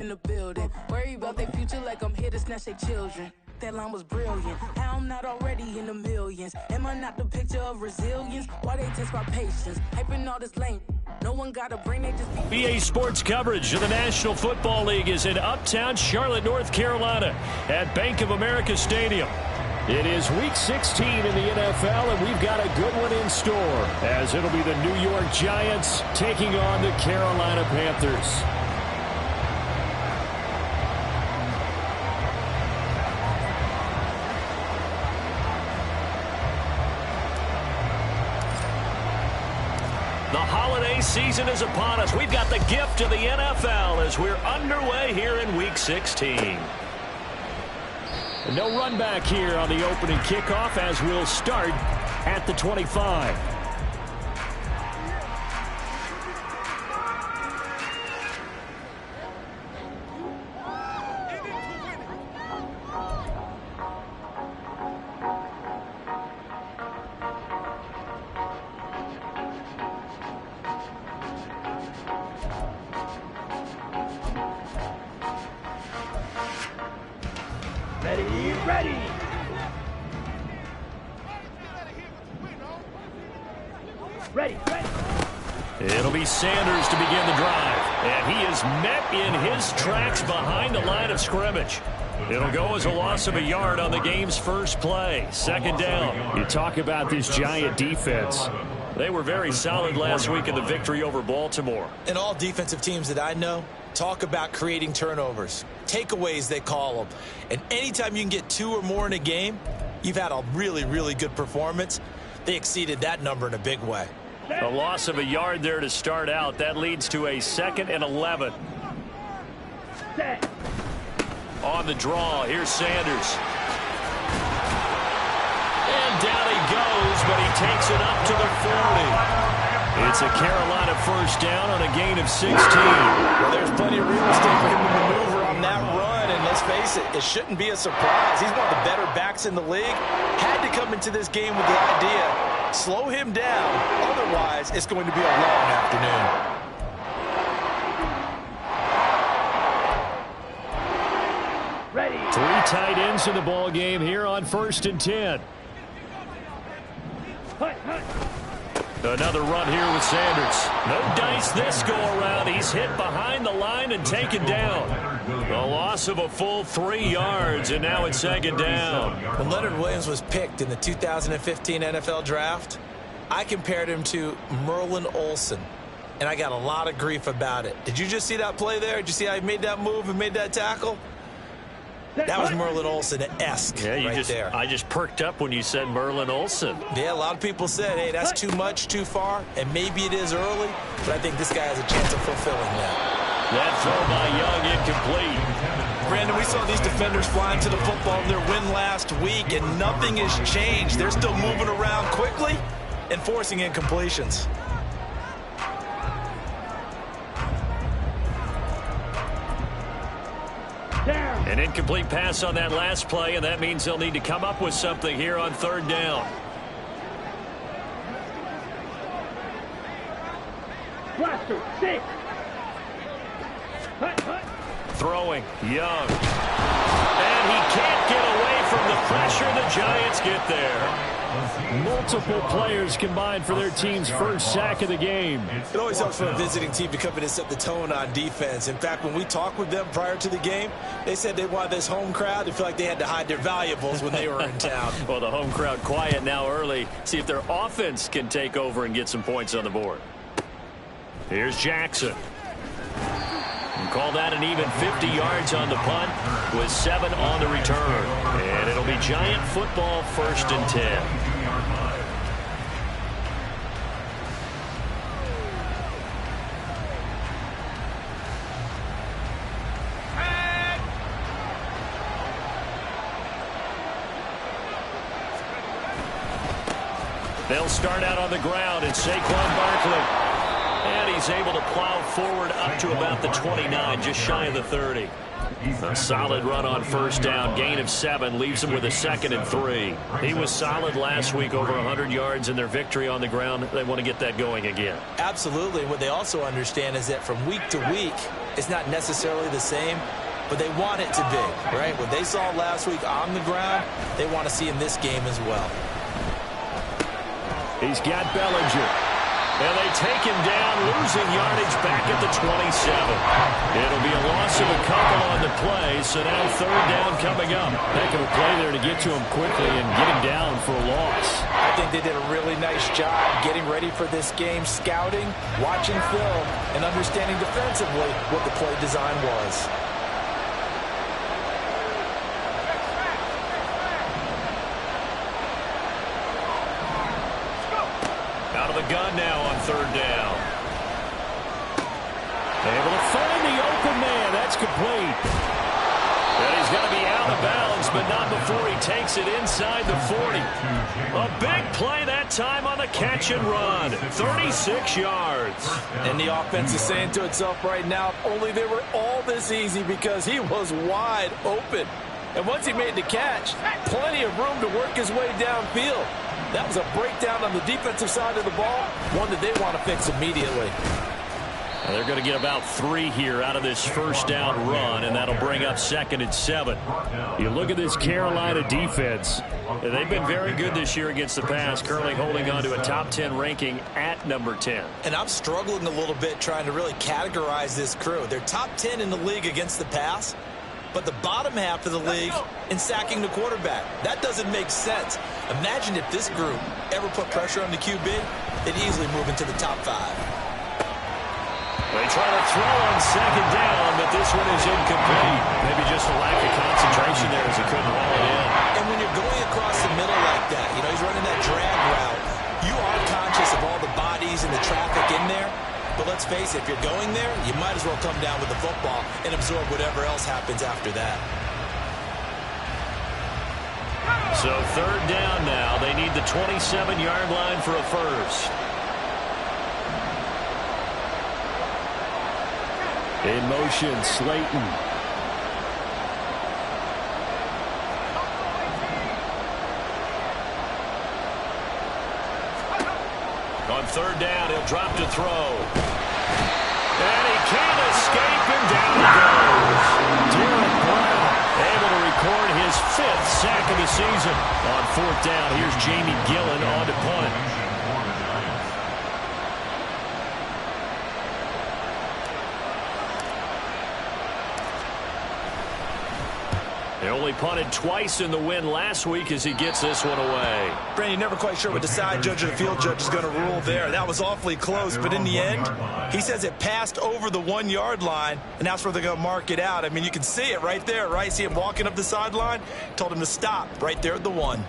in the building. Worry about their future like I'm here to snatch their children. That line was brilliant. How I'm not already in the millions. Am I not the picture of resilience? Why they test my patience? Hyping all this lame. No one got a brain, they just... BA Sports coverage of the National Football League is in uptown Charlotte, North Carolina at Bank of America Stadium. It is Week 16 in the NFL, and we've got a good one in store, as it'll be the New York Giants taking on the Carolina Panthers. The holiday season is upon us. We've got the gift of the NFL as we're underway here in Week 16. And no run back here on the opening kickoff as we'll start at the 25. It'll be Sanders to begin the drive, and he is met in his tracks behind the line of scrimmage. It'll go as a loss of a yard on the game's first play. Second down. You talk about this Giant defense. They were very solid last week in the victory over Baltimore. And all defensive teams that I know talk about creating turnovers. Takeaways, they call them. And anytime you can get 2 or more in a game, you've had a really, really good performance. They exceeded that number in a big way. A loss of a yard there to start out. That leads to a 2nd and 11. On the draw, here's Sanders. And down he goes, but he takes it up to the 40. It's a Carolina first down on a gain of 16. Well, there's plenty of real estate for him to maneuver on that run, and let's face it, it shouldn't be a surprise. He's one of the better backs in the league. Had to come into this game with the idea, slow him down, otherwise it's going to be a long afternoon. Ready. 3 tight ends in the ball game here on 1st and 10. Another run here with Sanders. No dice this go around. He's hit behind the line and taken down. A loss of a full 3 yards, and now it's 2nd down. When Leonard Williams was picked in the 2015 NFL Draft, I compared him to Merlin Olsen, and I got a lot of grief about it. Did you just see that play there? Did you see how he made that move and made that tackle? That was Merlin Olsen-esque there. I just perked up when you said Merlin Olsen. Yeah, a lot of people said, hey, that's too much, too far, and maybe it is early, but I think this guy has a chance of fulfilling that. That throw by Young incomplete. Brandon, we saw these defenders flying to the football in their win last week, and nothing has changed. They're still moving around quickly and forcing incompletions. An incomplete pass on that last play, and that means they'll need to come up with something here on 3rd down. Blaster, 6. Throwing, Young. And he can't get away from the pressure. The Giants get there. Multiple players combined for their team's first sack of the game. It always helps for a visiting team to come in and set the tone on defense. In fact, when we talked with them prior to the game, they said they wanted this home crowd to feel like they had to hide their valuables when they were in town. Well, the home crowd quiet now early. See if their offense can take over and get some points on the board. Here's Jackson. And call that an even 50 yards on the punt with 7 on the return. And it'll be Giant football 1st and 10. They'll start out on the ground, and Saquon Barkley. And he's able to plow forward up to about the 29, just shy of the 30. A solid run on first down. Gain of 7 leaves them with a 2nd and 3. He was solid last week, over 100 yards in their victory on the ground. They want to get that going again. Absolutely. What they also understand is that from week to week, it's not necessarily the same, but they want it to be, right? What they saw last week on the ground, they want to see in this game as well. He's got Bellinger. And they take him down, losing yardage back at the 27. It'll be a loss of a couple on the play, so now 3rd down coming up. Heck of a play there to get to him quickly and get him down for a loss. I think they did a really nice job getting ready for this game, scouting, watching film, and understanding defensively what the play design was. Gun now on 3rd down. Able to find the open man. That's complete. And he's going to be out of bounds, but not before he takes it inside the 40. A big play that time on the catch and run. 36 yards. And the offense is saying to itself right now, only they were all this easy because he was wide open. And once he made the catch, plenty of room to work his way downfield. That was a breakdown on the defensive side of the ball, one that they want to fix immediately. Well, they're going to get about 3 here out of this first down run, and that'll bring up 2nd and 7. You look at this Carolina defense. They've been very good this year against the pass, currently holding on to a top 10 ranking at number 10. And I'm struggling a little bit trying to really categorize this crew. They're top 10 in the league against the pass, but the bottom half of the league in sacking the quarterback. That doesn't make sense. Imagine if this group ever put pressure on the QB, they'd easily move into the top 5. They try to throw on 2nd down, but this one is incomplete. Maybe just a lack of concentration there as he couldn't haul it in. And when you're going across the middle like that, you know, he's running that drag route, you are conscious of all the bodies and the traffic in there. But let's face it, if you're going there, you might as well come down with the football and absorb whatever else happens after that. So 3rd down now. They need the 27-yard line for a first. In motion, Slayton. On 3rd down, he'll drop to throw. And he can't escape, and down he goes. Derek Brown able to record his 5th sack of the season. On 4th down, here's Jamie Gillen on to punt. They only punted twice in the win last week as he gets this one away. Brandon, you're never quite sure what the side judge or the field judge is going to rule there. That was awfully close, but in the end, he says it passed over the 1-yard line, and that's where they're going to mark it out. I mean, you can see it right there, right? See him walking up the sideline? Told him to stop right there at the 1.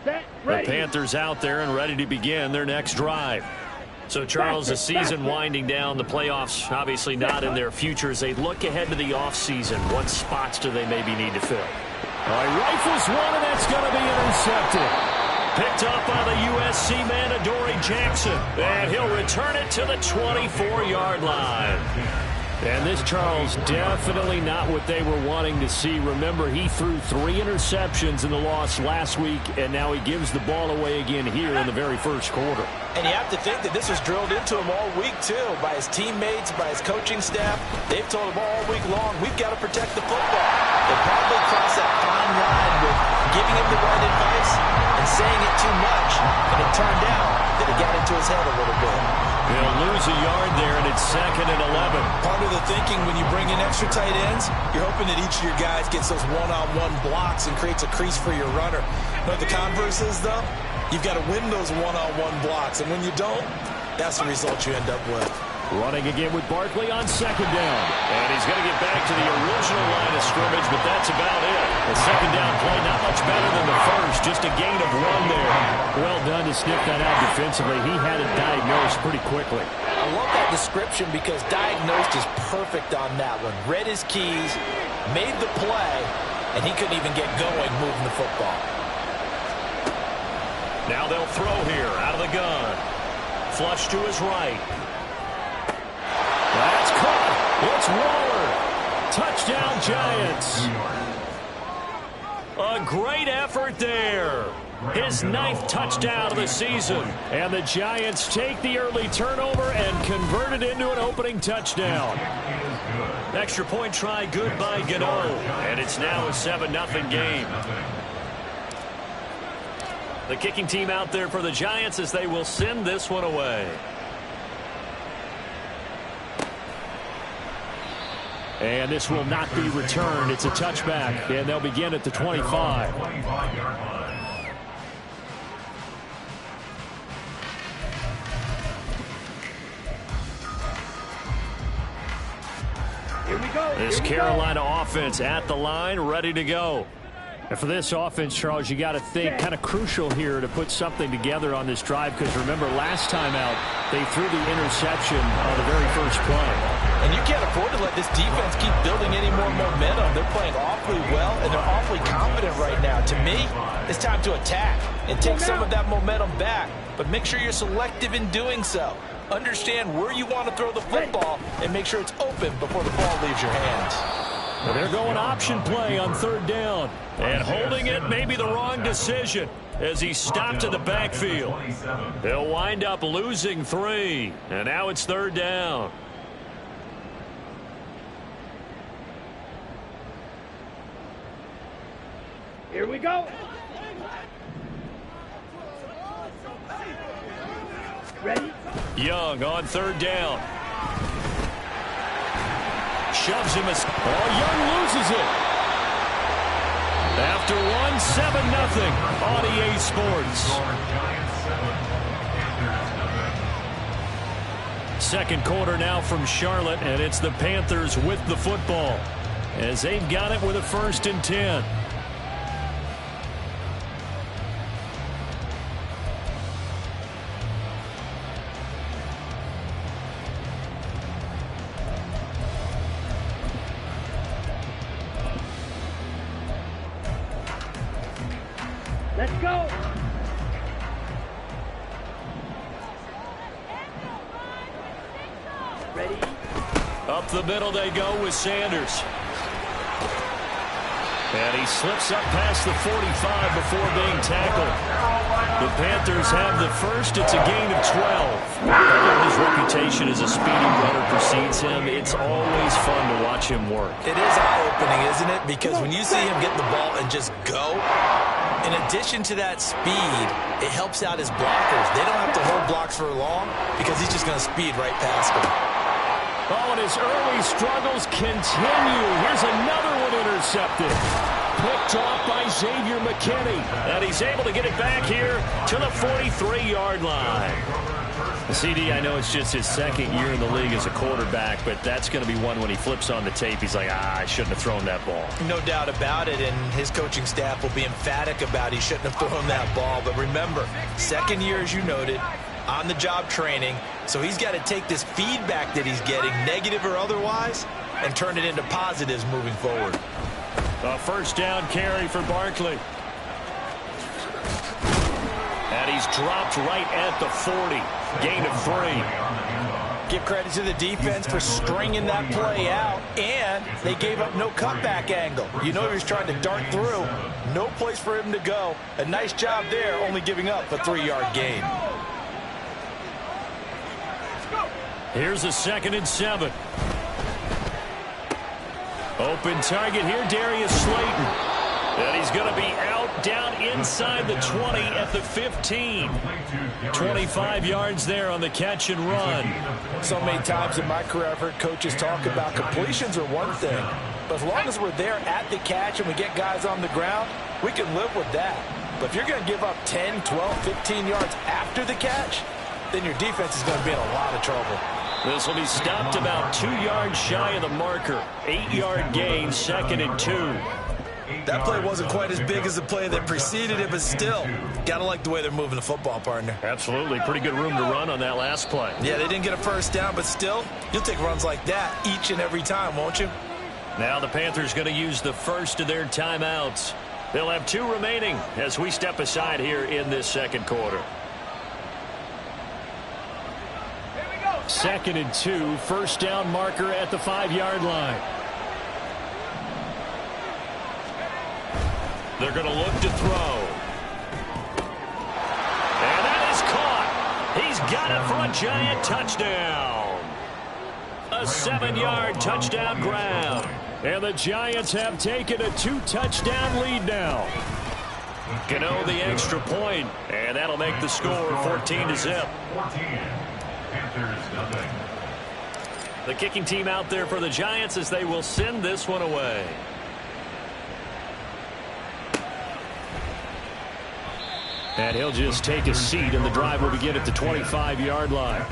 The Panthers out there and ready to begin their next drive. So, Charles, the season winding down, the playoffs obviously not in their future. As they look ahead to the offseason, what spots do they maybe need to fill? All right, rifles one, and that's going to be intercepted. Picked up by the USC man, Adoree Jackson. And he'll return it to the 24-yard line. And this, Charles, definitely not what they were wanting to see. Remember, he threw 3 interceptions in the loss last week, and now he gives the ball away again here in the very first quarter. And you have to think that this was drilled into him all week, too, by his teammates, by his coaching staff. They've told him all week long, we've got to protect the football. They probably crossed that fine line with giving him the right advice and saying it too much. And it turned out that it got into his head a little bit. He'll lose a yard there, and it's 2nd and 11. Part of the thinking when you bring in extra tight ends, you're hoping that each of your guys gets those one-on-one blocks and creates a crease for your runner. You know what the converse is, though? You've got to win those one-on-one blocks, and when you don't, that's the result you end up with. Running again with Barkley on 2nd down. And he's going to get back to the original line of scrimmage, but that's about it. The 2nd down play not much better than the first, just a gain of 1 there. Well done to sniff that out defensively. He had it diagnosed pretty quickly. I love that description because diagnosed is perfect on that one. Read his keys, made the play, and he couldn't even get going moving the football. Now they'll throw here out of the gun. Flush to his right. That's caught. It's Waller. Touchdown, Giants. A great effort there. His 9th touchdown of the season. And the Giants take the early turnover and convert it into an opening touchdown. Extra point try good by Gano. And it's now a 7-0 game. The kicking team out there for the Giants as they will send this one away. And this will not be returned. It's a touchback, and they'll begin at the 25. Here we go. This Carolina offense at the line, ready to go. And for this offense, Charles, you got to think kind of crucial here to put something together on this drive, because remember, last time out, they threw the interception on the very first play. And you can't afford to let this defense keep building any more momentum. They're playing awfully well, and they're awfully confident right now. To me, it's time to attack and take some of that momentum back, but make sure you're selective in doing so. Understand where you want to throw the football and make sure it's open before the ball leaves your hands. Well, they're going option play on 3rd down. And holding it may be the wrong decision as he stopped in the backfield. He'll wind up losing 3. And now it's 3rd down. Here we go. Ready? Young on 3rd down. Shoves him. Young loses it. After one, 7-0 on EA Sports. Second quarter now from Charlotte, and it's the Panthers with the football as they've got it with a 1st and 10. Let's go. Ready? Up the middle they go with Sanders. And he slips up past the 45 before being tackled. The Panthers have the first. It's a gain of 12. His reputation as a speedy runner precedes him. It's always fun to watch him work. It is eye-opening, isn't it? Because when you see him get the ball and just go, in addition to that speed, it helps out his blockers. They don't have to hold blocks for long because he's just going to speed right past them. Oh, and his early struggles continue. Here's another one intercepted. Picked off by Xavier McKinney. And he's able to get it back here to the 43-yard line. CD, I know it's just his 2nd year in the league as a quarterback, but that's going to be one when he flips on the tape. He's like, I shouldn't have thrown that ball. No doubt about it, and his coaching staff will be emphatic about he shouldn't have thrown that ball. But remember, 2nd year, as you noted, on-the-job training, so he's got to take this feedback that he's getting, negative or otherwise, and turn it into positives moving forward. A 1st down carry for Barkley. And he's dropped right at the 40. Gain of 3. Give credit to the defense for stringing that play out, and they gave up no cutback angle. You know he was trying to dart through. No place for him to go. A nice job there, only giving up a 3-yard gain. Here's a 2nd and 7. Open target here, Darius Slayton. And he's going to be out down inside the 20 at the 15. 25 yards there on the catch and run. So many times in my career I've heard coaches talk about completions are one thing, but as long as we're there at the catch and we get guys on the ground, we can live with that. But if you're going to give up 10, 12, 15 yards after the catch, then your defense is going to be in a lot of trouble. This will be stopped about 2 yards shy of the marker. 8-yard gain, 2nd and 2. That play wasn't quite as big as the play that preceded it, but still, got to like the way they're moving the football, partner. Absolutely. Pretty good room to run on that last play. Yeah, they didn't get a 1st down, but still, you'll take runs like that each and every time, won't you? Now the Panthers going to use the first of their timeouts. They'll have 2 remaining as we step aside here in this 2nd quarter. 2nd and 2, first down marker at the 5-yard line. They're going to look to throw. And that is caught. He's got it for a Giant touchdown. A 7-yard touchdown grab. And the Giants have taken a 2-touchdown lead now. Gano the extra point, and that'll make the score 14-0. The kicking team out there for the Giants as they will send this one away. And he'll just take a seat, and the drive will begin at the 25-yard line.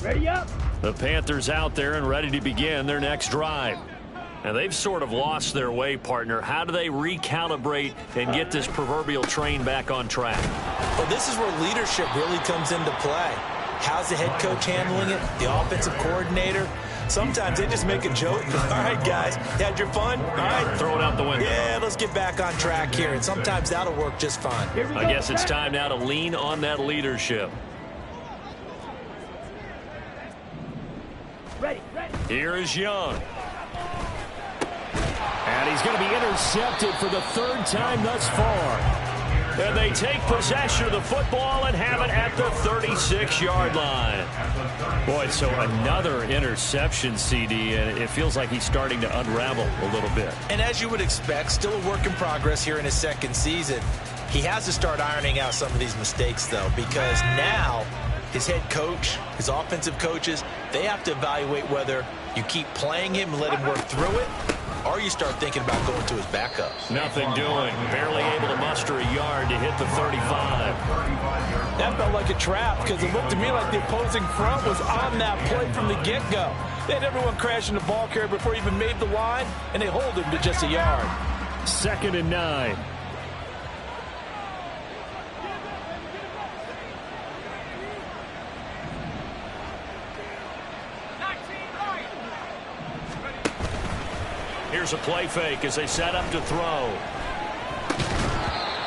Ready up. The Panthers out there and ready to begin their next drive. And they've sort of lost their way, partner. How do they recalibrate and get this proverbial train back on track? Well, this is where leadership really comes into play. How's the head coach handling it? The offensive coordinator? Sometimes they just make a joke. All right, guys, you had your fun? All right. Throw it out the window. Yeah, let's get back on track here. And sometimes that'll work just fine. I guess it's time now to lean on that leadership. Ready. Here is Young. And he's going to be intercepted for the 3rd time thus far. And they take possession of the football and have it at the 36-yard line. Boy, so another interception, CD, and it feels like he's starting to unravel a little bit. And as you would expect, still a work in progress here in his 2nd season. He has to start ironing out some of these mistakes, though, because now his head coach, his offensive coaches, they have to evaluate whether you keep playing him and let him work through it, or you start thinking about going to his backup. Nothing doing. Barely able to muster a yard to hit the 35. That felt like a trap because it looked to me like the opposing front was on that play from the get-go. They had everyone crashing the ball carrier before he even made the line, and they hold him to just a yard. 2nd and 9. Here's a play fake as they set up to throw.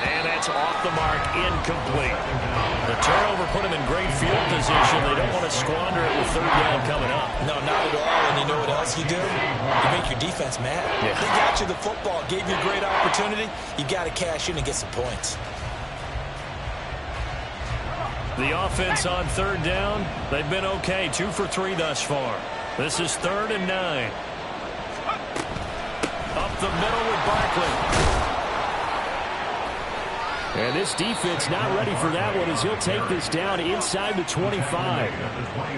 And that's off the mark, incomplete. The turnover put them in great field position. They don't want to squander it with 3rd down coming up. No, not at all. And you know what else you do? You make your defense mad. Yeah. They got you the football, gave you a great opportunity. You got to cash in and get some points. The offense on 3rd down, they've been okay. 2 for 3 thus far. This is 3rd and 9. Up the middle with Barkley. And this defense not ready for that one as he'll take this down inside the 25.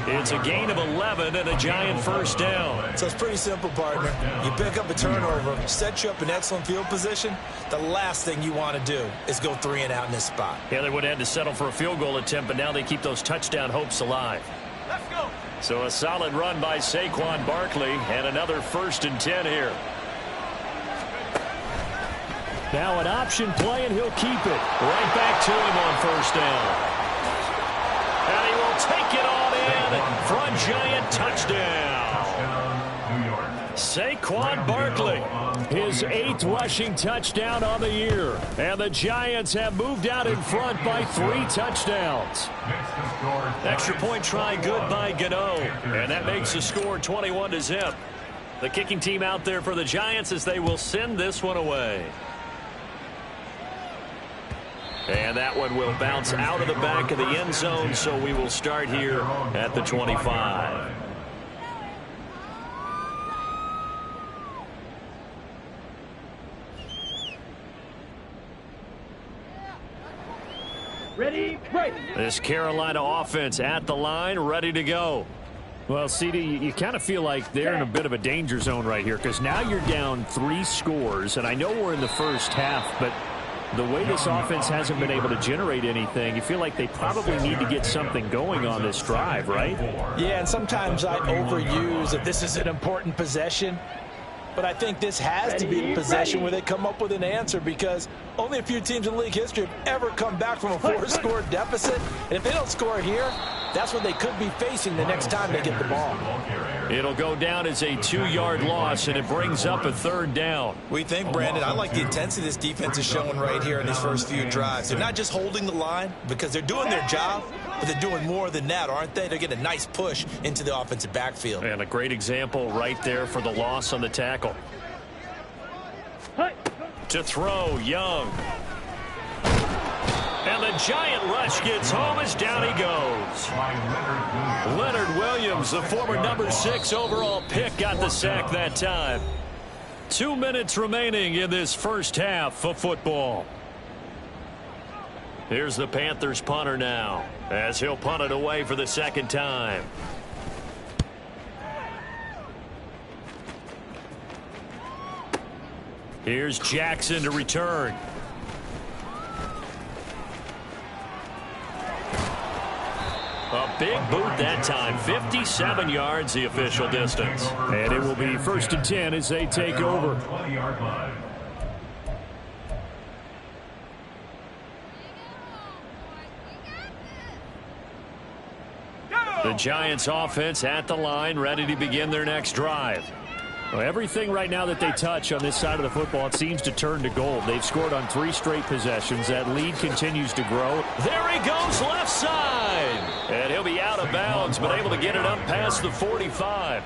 It's a gain of 11 and a Giant 1st down. So it's pretty simple, partner. You pick up a turnover, set you up in excellent field position. The last thing you want to do is go 3 and out in this spot. Yeah, they would have had to settle for a field goal attempt, but now they keep those touchdown hopes alive. Let's go. So a solid run by Saquon Barkley and another 1st and 10 here. Now an option play, and he'll keep it. Right back to him on 1st down. And he will take it on in for a Giant touchdown. Saquon Barkley, his 8th rushing touchdown on the year. And the Giants have moved out in front by 3 touchdowns. Extra point try good by Gano. And that makes the score 21-0. The kicking team out there for the Giants as they will send this one away. And that one will bounce out of the back of the end zone, so we will start here at the 25. Ready, break. This Carolina offense at the line, ready to go. Well, CD, you kind of feel like they're in a bit of a danger zone right here because now you're down 3 scores, and I know we're in the first half, but the way this offense hasn't been able to generate anything, you feel like they probably need to get something going on this drive, right? Yeah, and sometimes I overuse that this is an important possession. But I think this has to be the possession where they come up with an answer because only a few teams in league history have ever come back from a 4-score deficit. And if they don't score here, That's what they could be facing the next time they get the ball. It'll go down as a 2-yard loss, and it brings up a 3rd down. We think, Brandon, I like the intensity this defense is showing right here in these first few drives. They're not just holding the line because they're doing their job, but they're doing more than that, aren't they? They're getting a nice push into the offensive backfield. And a great example right there for the loss on the tackle. To throw, Young. And the giant rush gets home as down he goes. Leonard Williams, the former number 6 overall pick, got the sack that time. 2 minutes remaining in this first half of football. Here's the Panthers punter now, as he'll punt it away for the 2nd time. Here's Jackson to return. A big boot that time. 57 yards the official distance. And it will be 1st and 10 as they take over. The Giants offense at the line, ready to begin their next drive. Well, everything right now that they touch on this side of the football, it seems to turn to gold. They've scored on 3 straight possessions. That lead continues to grow. There he goes, left side. And he'll be out of bounds, but able to get it up past the 45.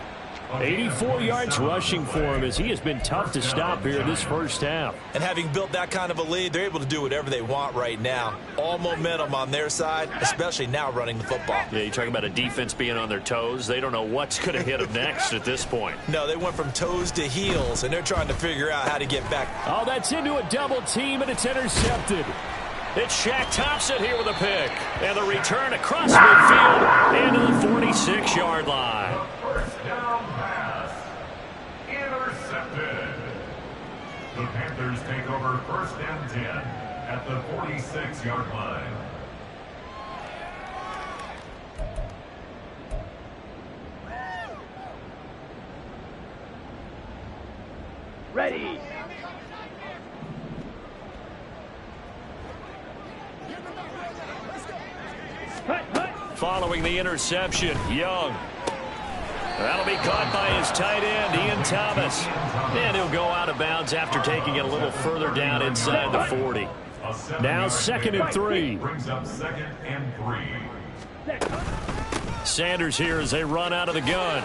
84 yards rushing for him, as he has been tough to stop here this first half. And having built that kind of a lead, they're able to do whatever they want right now. All momentum on their side, especially now running the football. Yeah, you're talking about a defense being on their toes. They don't know what's going to hit them next at this point. No, they went from toes to heels, and they're trying to figure out how to get back. Oh, that's into a double team, and it's intercepted. It's Shaq Thompson here with a pick. And the return across midfield into the 46-yard line. First down pass. Intercepted. The Panthers take over 1st and 10 at the 46-yard line. Ready. Following the interception, Young. That'll be caught by his tight end, Ian Thomas. And he'll go out of bounds after taking it a little further down inside the 40. Now 2nd and 3. Brings up 2nd and 3. Sanders here as they run out of the gun.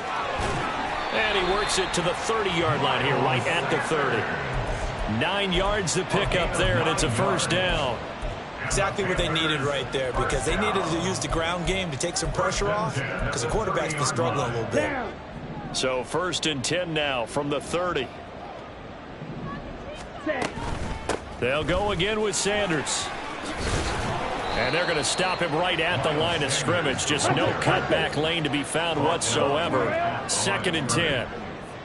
And he works it to the 30-yard line here, right at the 30. 9 yards to pick up there, and it's a 1st down. Exactly what they needed right there, because they needed to use the ground game to take some pressure off, because the quarterback's been struggling a little bit. So 1st and 10 now from the 30. They'll go again with Sanders. And they're going to stop him right at the line of scrimmage. Just no cutback lane to be found whatsoever. 2nd and 10.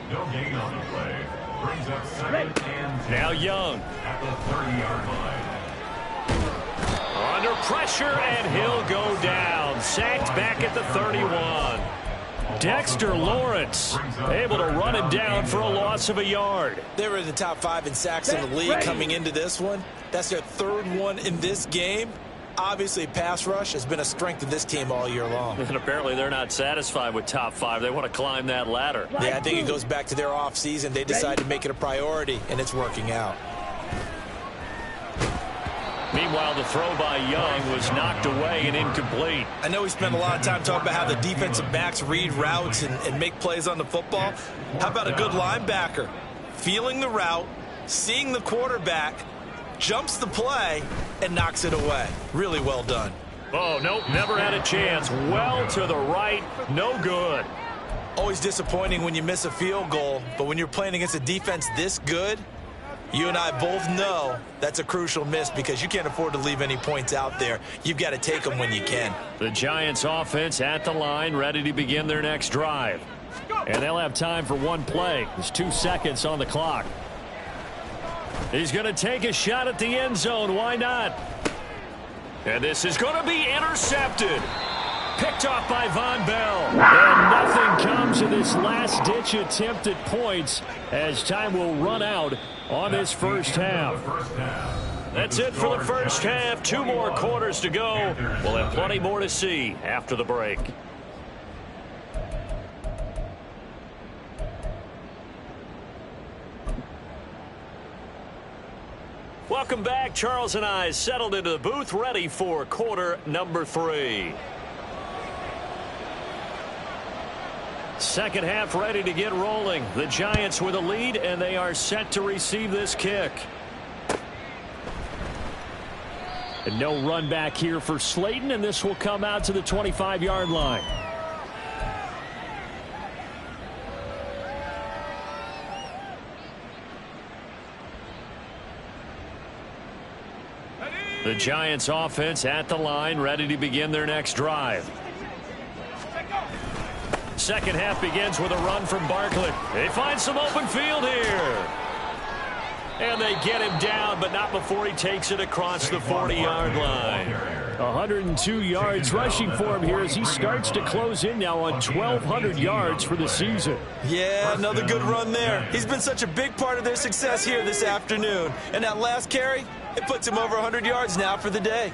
No gain on the play. Brings up 2nd and 10. Now Young. At the 30-yard line. Under pressure, and he'll go down. Sacked back at the 31. Dexter Lawrence able to run him down for a loss of a yard. They were in the top 5 in sacks in the league coming into this one. That's their 3rd one in this game. Obviously, pass rush has been a strength of this team all year long. And apparently they're not satisfied with top 5. They want to climb that ladder. Yeah, I think it goes back to their offseason. They decided to make it a priority, and it's working out. Meanwhile, the throw by Young was knocked away and incomplete. I know we spent a lot of time talking about how the defensive backs read routes and make plays on the football. How about a good linebacker? Feeling the route, seeing the quarterback, jumps the play, and knocks it away. Really well done. Oh, nope, never had a chance. Well to the right, no good. Always disappointing when you miss a field goal, but when you're playing against a defense this good, you and I both know that's a crucial miss because you can't afford to leave any points out there. You've got to take them when you can. The Giants offense at the line, ready to begin their next drive. And they'll have time for one play. There's 2 seconds on the clock. He's going to take a shot at the end zone. Why not? And this is going to be intercepted. Picked off by Von Bell. And nothing comes of this last-ditch attempt at points as time will run out on this first half. That's it for the first half. 2 more quarters to go. We'll have plenty more to see after the break. Welcome back. Charles and I settled into the booth, ready for quarter number 3. Second half ready to get rolling. The Giants with a lead, and they are set to receive this kick. And no run back here for Slayton, and this will come out to the 25-yard line. The Giants offense at the line, ready to begin their next drive. Second half begins with a run from Barkley. They find some open field here. And they get him down, but not before he takes it across the 40-yard line. 102 yards rushing for him here as he starts to close in now on 1,200 yards for the season. Yeah, another good run there. He's been such a big part of their success here this afternoon. And that last carry, it puts him over 100 yards now for the day.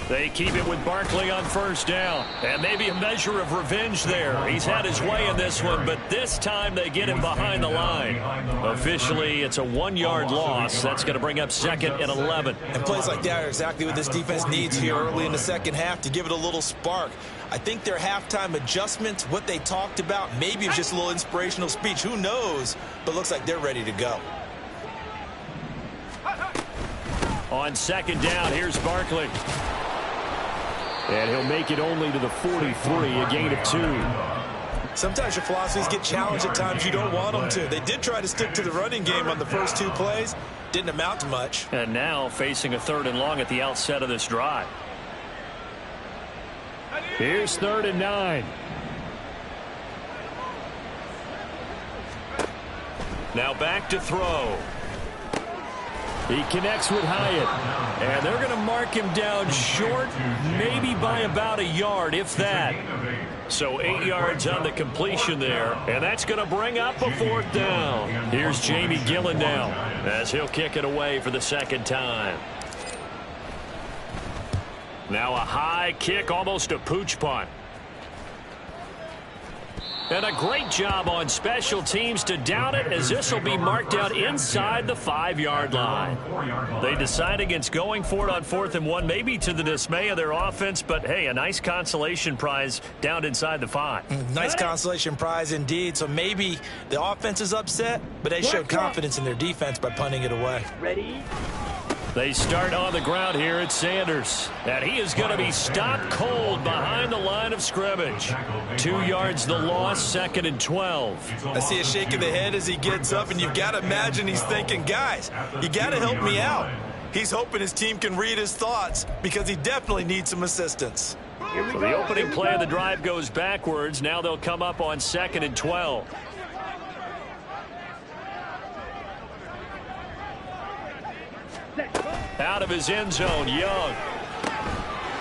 They keep it with Barkley on first down. And maybe a measure of revenge there. He's had his way in this one, but this time they get him behind the line. Officially, it's a 1-yard loss. That's going to bring up 2nd and 11. And plays like that are exactly what this defense needs here early in the second half to give it a little spark. I think their halftime adjustments, what they talked about, maybe it was just a little inspirational speech. Who knows? But looks like they're ready to go. On second down, here's Barkley. And he'll make it only to the 43, a gain of 2. Sometimes your philosophies get challenged at times you don't want them to. They did try to stick to the running game on the first 2 plays. Didn't amount to much. And now facing a 3rd and long at the outset of this drive. Here's 3rd and 9. Now back to throw. He connects with Hyatt. And they're going to mark him down short, maybe by about a yard, if that. So 8 yards on the completion there. And that's going to bring up a 4th down. Here's Jamie Gillen now as he'll kick it away for the 2nd time. Now a high kick, almost a pooch punt. And a great job on special teams to down it, as this will be marked out inside the 5-yard line. They decide against going for it on 4th and 1, maybe to the dismay of their offense, but hey, a nice consolation prize down inside the 5. Nice consolation prize indeed. So maybe the offense is upset, but they showed confidence in their defense by punting it away. Ready? They start on the ground here at Sanders. And he is going to be stopped cold behind the line of scrimmage. 2 yards the loss, 2nd and 12. I see a shake of the head as he gets up, and you've got to imagine he's thinking, guys, you got to help me out. He's hoping his team can read his thoughts because he definitely needs some assistance. So the opening play of the drive goes backwards. Now they'll come up on 2nd and 12. Out of his end zone, Young.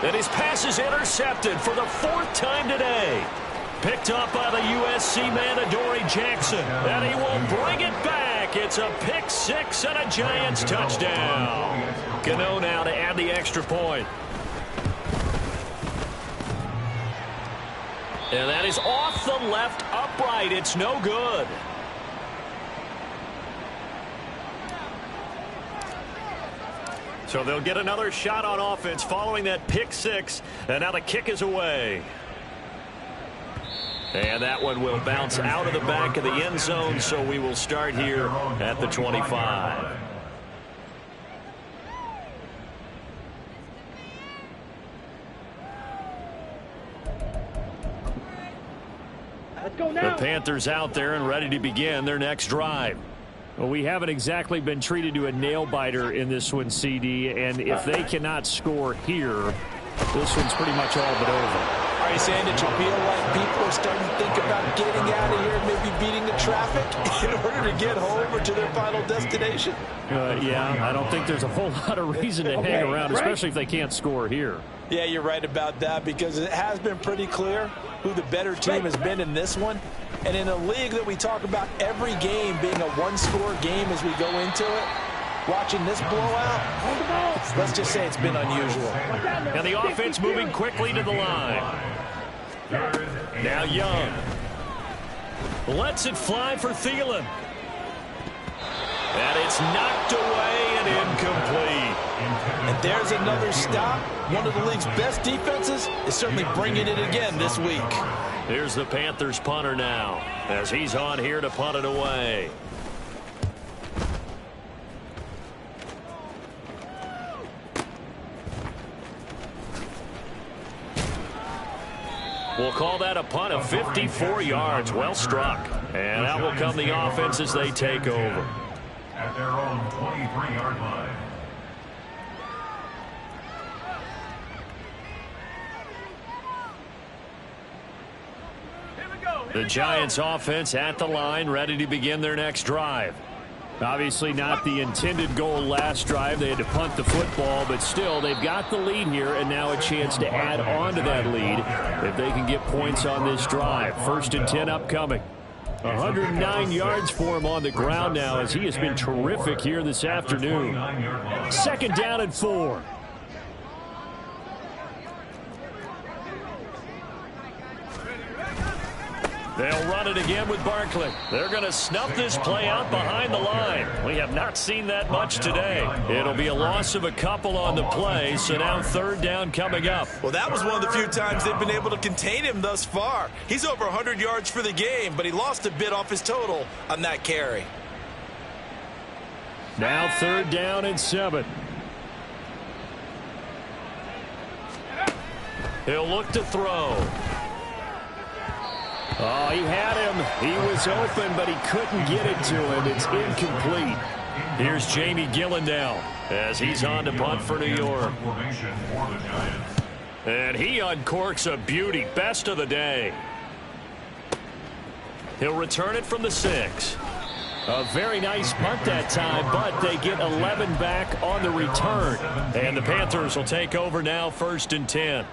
And his pass is intercepted for the 4th time today. Picked up by the USC man, Adoree Jackson. And he will bring it back. It's a pick 6 and a Giants touchdown. Gano now to add the extra point. And that is off the left upright. It's no good. So they'll get another shot on offense following that pick 6. And now the kick is away. And that one will bounce out of the back of the end zone. So we will start here at the 25. Let's go now. The Panthers out there and ready to begin their next drive. Well, we haven't exactly been treated to a nail-biter in this one, CD, and if they cannot score here, this one's pretty much all but over. Are you saying that you feel like people are starting to think about getting out of here and maybe beating the traffic in order to get home or to their final destination? Yeah, I don't think there's a whole lot of reason to hang around, especially if they can't score here. Yeah, you're right about that because it has been pretty clear. who the better team has been in this one. And in a league that we talk about every game being a one-score game as we go into it, watching this blowout, let's just say it's been unusual. And the offense moving quickly to the line. Now Young lets it fly for Thielen. And it's knocked away and incomplete. And there's another stop. One of the league's best defenses is certainly bringing it again this week. Here's the Panthers punter now as he's on here to punt it away. We'll call that a punt of 54 yards. Well struck. And out will come the offense as they take over. At their own 23-yard line. The Giants offense at the line, ready to begin their next drive. Obviously not the intended goal last drive. They had to punt the football, but still they've got the lead here and now a chance to add on to that lead if they can get points on this drive. 1st and 10 upcoming. 109 yards for him on the ground now as he has been terrific here this afternoon. 2nd down and 4. They'll run it again with Barkley. They're going to snuff this play out behind the line. We have not seen that much today. It'll be a loss of a couple on the play, so now 3rd down coming up. Well, that was one of the few times they've been able to contain him thus far. He's over 100 yards for the game, but he lost a bit off his total on that carry. Now 3rd down and 7. He'll look to throw. Oh, he had him. He was open, but he couldn't get it to him. It's incomplete. Here's Jamie Gillendow as he's on to punt for New York. And he uncorks a beauty. Best of the day. He'll return it from the 6. A very nice punt that time, but they get 11 back on the return. And the Panthers will take over now, 1st and 10.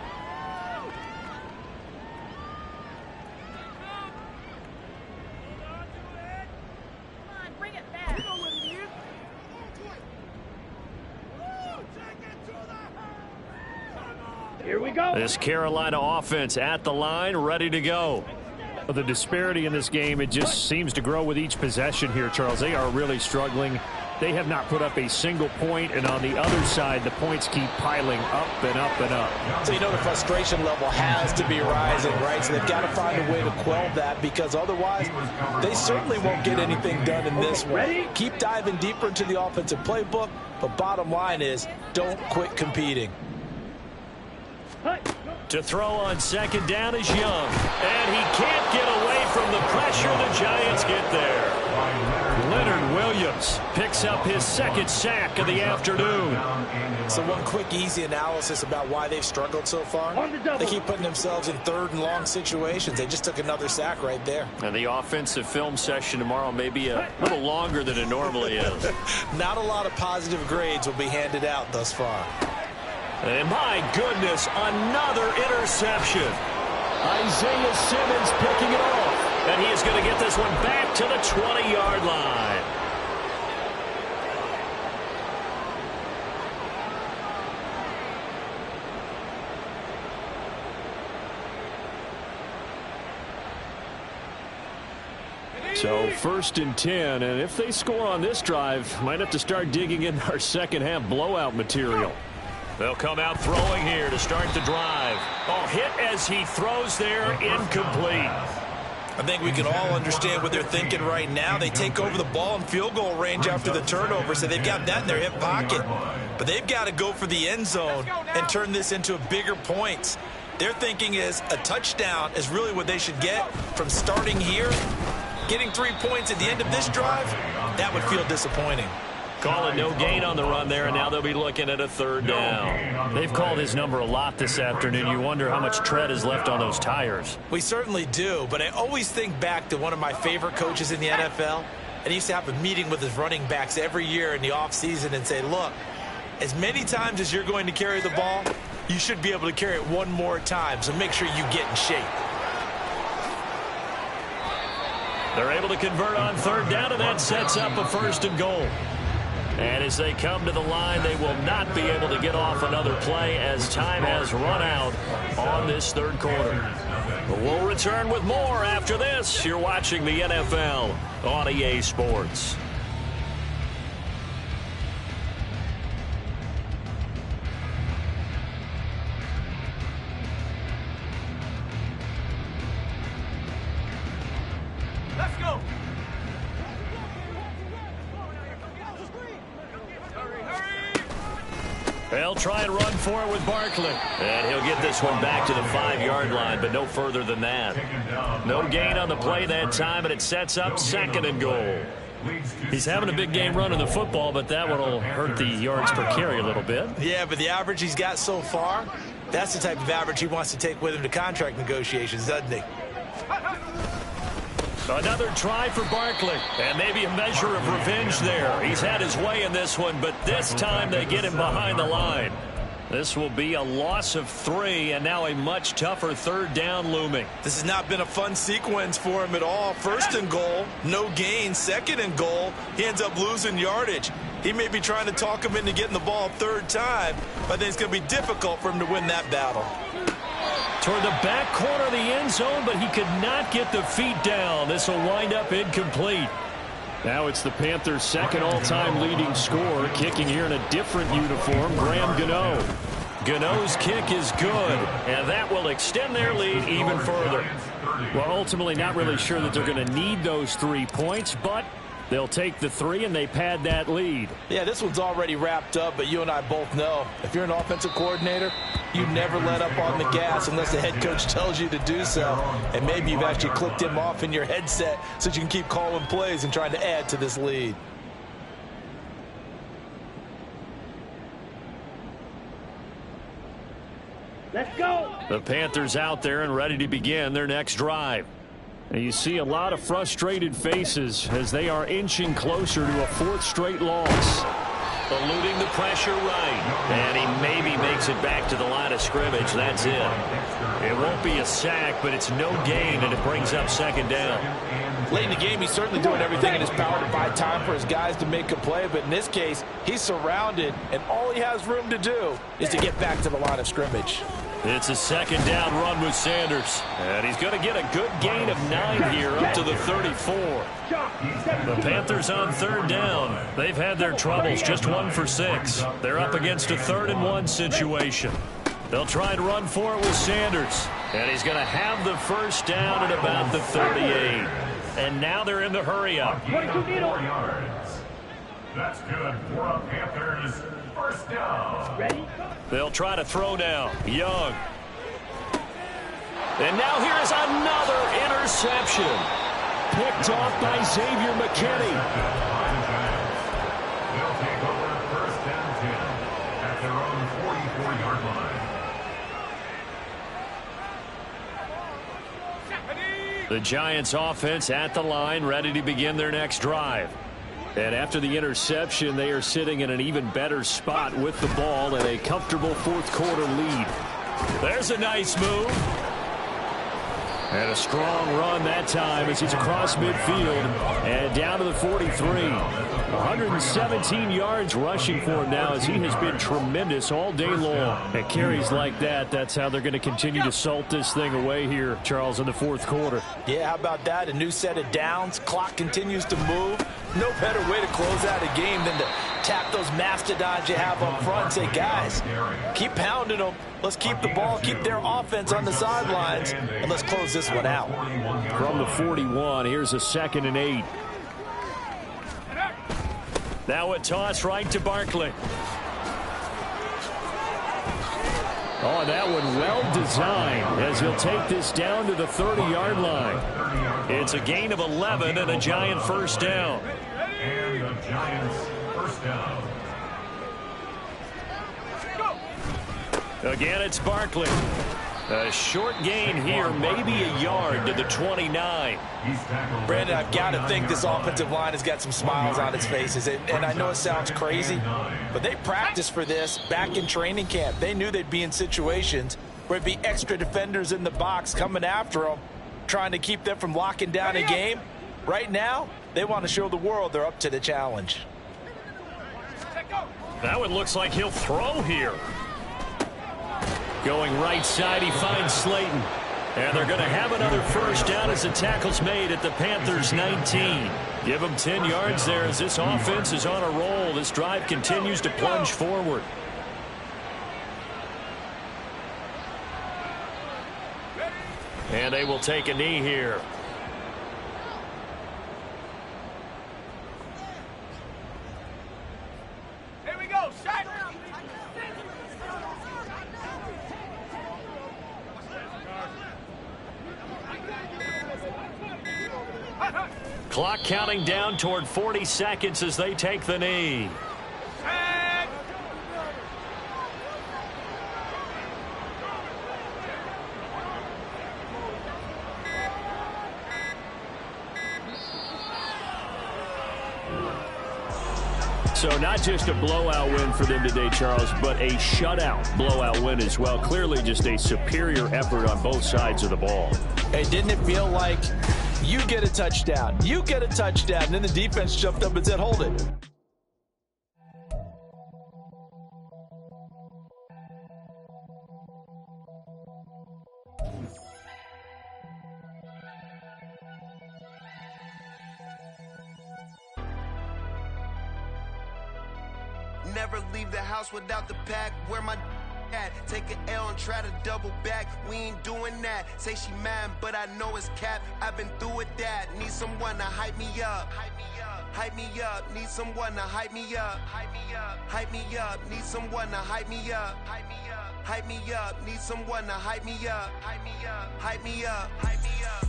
Here we go. This Carolina offense at the line, ready to go. The disparity in this game, it just seems to grow with each possession here, Charles. They are really struggling. They have not put up a single point, and on the other side, the points keep piling up and up and up. So you know the frustration level has to be rising, right? So they've got to find a way to quell that, because otherwise they certainly won't get anything done in this one. Keep diving deeper into the offensive playbook, but bottom line is don't quit competing. To throw on 2nd down is Young. And he can't get away from the pressure. The Giants get there. Leonard Williams picks up his 2nd sack of the afternoon. So one quick, easy analysis about why they've struggled so far. They keep putting themselves in 3rd and long situations. They just took another sack right there. And the offensive film session tomorrow may be a little longer than it normally is. Not a lot of positive grades will be handed out thus far. And my goodness, another interception. Isaiah Simmons picking it off. And he is going to get this one back to the 20-yard line. So 1st and 10, and if they score on this drive, might have to start digging in our second-half blowout material. They'll come out throwing here to start the drive. Oh, hit as he throws there, incomplete. I think we can all understand what they're thinking right now. They take over the ball in field goal range after the turnover, so they've got that in their hip pocket. But they've got to go for the end zone and turn this into bigger points. Their thinking is a touchdown is really what they should get from starting here. Getting 3 points at the end of this drive, that would feel disappointing. Calling no gain on the run there, and now they'll be looking at a 3rd down. They've called his number a lot this afternoon. You wonder how much tread is left on those tires. We certainly do, but I always think back to one of my favorite coaches in the NFL, and he used to have a meeting with his running backs every year in the offseason and say, look, as many times as you're going to carry the ball, you should be able to carry it one more time, so make sure you get in shape. They're able to convert on third down, and that sets up a 1st and goal. And as they come to the line, they will not be able to get off another play as time has run out on this 3rd quarter. But we'll return with more after this. You're watching the NFL on EA Sports. Let's go. They'll try and run for it with Barkley. And he'll get this one back to the 5-yard line, but no further than that. No gain on the play that time, and it sets up 2nd and goal. He's having a big game running the football, but that one will hurt the yards per carry a little bit. Yeah, but the average he's got so far, that's the type of average he wants to take with him to contract negotiations, doesn't he? Another try for Barkley, and maybe a measure of revenge there. He's had his way in this one, but this time they get him behind the line. This will be a loss of 3, and now a much tougher 3rd down looming. This has not been a fun sequence for him at all. 1st and goal, no gain. 2nd and goal, he ends up losing yardage. He may be trying to talk him into getting the ball 3rd time, but I think it's going to be difficult for him to win that battle. Toward the back corner of the end zone, but he could not get the feet down. This will wind up incomplete. Now it's the Panthers' 2nd all-time leading scorer, kicking here in a different uniform, Graham Gano. Gano's kick is good, and that will extend their lead even further. Well, ultimately not really sure that they're going to need those 3 points, but they'll take the 3 and they pad that lead. Yeah, this one's already wrapped up, but you and I both know if you're an offensive coordinator, you never let up on the gas unless the head coach tells you to do so. And maybe you've actually clicked him off in your headset so you can keep calling plays and trying to add to this lead. Let's go. The Panthers out there and ready to begin their next drive. And you see a lot of frustrated faces as they are inching closer to a 4th straight loss. Eluding the pressure right. And he maybe makes it back to the line of scrimmage. That's it. It won't be a sack, but it's no gain, and it brings up 2nd down. Late in the game, he's certainly doing everything in his power to buy time for his guys to make a play. But in this case, he's surrounded, and all he has room to do is to get back to the line of scrimmage. It's a 2nd down run with Sanders. And he's going to get a good gain of 9 here up to the 34. The Panthers on 3rd down. They've had their troubles, just 1 for 6. They're up against a 3rd and 1 situation. They'll try and run for it with Sanders. And he's going to have the 1st down at about the 38. And now they're in the hurry-up. 4 yards. That's good for a Panthers 1st down. Ready? They'll try to throw now. Young. And now here is another interception. Picked off by Xavier McKinney. They'll take over 1st and 10 at their own 44-yard line. The Giants offense at the line, ready to begin their next drive. And after the interception, they are sitting in an even better spot with the ball and a comfortable 4th quarter lead. There's a nice move. And a strong run that time as he's across midfield and down to the 43. 117 yards rushing for him now as he has been tremendous all day long. And carries like that, that's how they're going to continue to salt this thing away here, Charles, in the 4th quarter. Yeah, how about that? A new set of downs. Clock continues to move. No better way to close out a game than to tap those mastodons you have up front and say, guys, keep pounding them. Let's keep the ball, keep their offense on the sidelines, and let's close this one out. From the 41, here's a 2nd and 8. Now a toss right to Barkley. Oh, that one well designed as he'll take this down to the 30-yard line. It's a gain of 11 and a Giant 1st down. And the Giants 1st down. Again, it's Barkley. A short gain here, maybe a yard to the 29. Brandon, I've got to think this offensive line has got some smiles on its faces. And I know it sounds crazy, but they practiced for this back in training camp. They knew they'd be in situations where it'd be extra defenders in the box coming after them, trying to keep them from locking down a game. Right now, they want to show the world they're up to the challenge. That one looks like he'll throw here. Going right side, he finds Slayton. And they're going to have another first down as the tackle's made at the Panthers' 19. Give them 10 yards there as this offense is on a roll. This drive continues to plunge forward. And they will take a knee here. Here we go, set. Clock counting down toward 40 seconds as they take the knee. So not just a blowout win for them today, Charles, but a shutout blowout win as well. Clearly just a superior effort on both sides of the ball. Hey, didn't it feel like you get a touchdown, and then the defense jumped up and said, hold it. Never leave the house without the pack. Where my at? Take an L and try to double back. We ain't doing that. Say she mad, but I know it's cap. I've been through with that. Need someone to hype me up. Hype me up. Need someone to hype me up. Hype me up. Need someone to hype me up. Hype me up. Need someone to hype me up. Hype me up. Hype me up. Hype me up.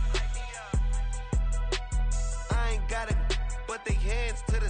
I ain't got it, but they hands to the